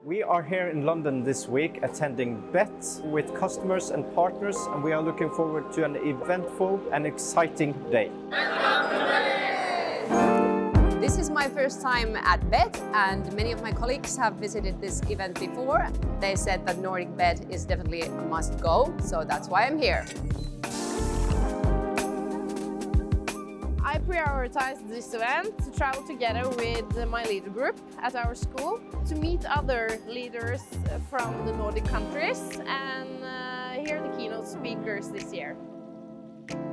We are here in London this week attending BET with customers and partners, and we are looking forward to an eventful and exciting day. This is my first time at BET, and many of my colleagues have visited this event before. They said that Nordic BET is definitely a must-go, so that's why I'm here. I prioritized this event to travel together with my leader group at our school to meet other leaders from the Nordic countries and hear the keynote speakers this year.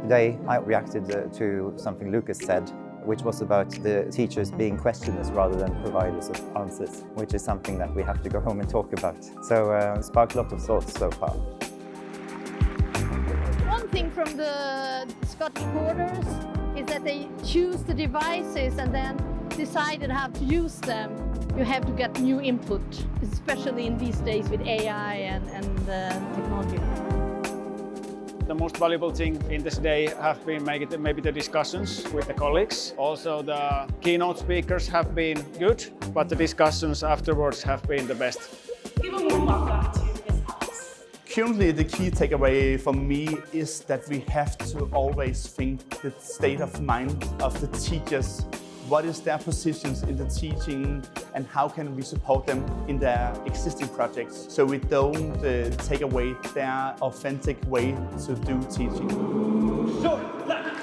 Today I reacted to something Lucas said, which was about the teachers being questioners rather than providers of answers, which is something that we have to go home and talk about. So sparked a lot of thoughts so far. One thing from the Scottish porters is that they choose the devices and then decided how to use them. You have to get new input, especially in these days with AI and technology. The most valuable thing in this day have been maybe the discussions with the colleagues. Also the keynote speakers have been good, but the discussions afterwards have been the best. Give a warm welcome to Ms. Alex. Currently, the key takeaway for me is that we have to always think the state of mind of the teachers. What is their positions in the teaching and how can we support them in their existing projects so we don't take away their authentic way to do teaching. Short left.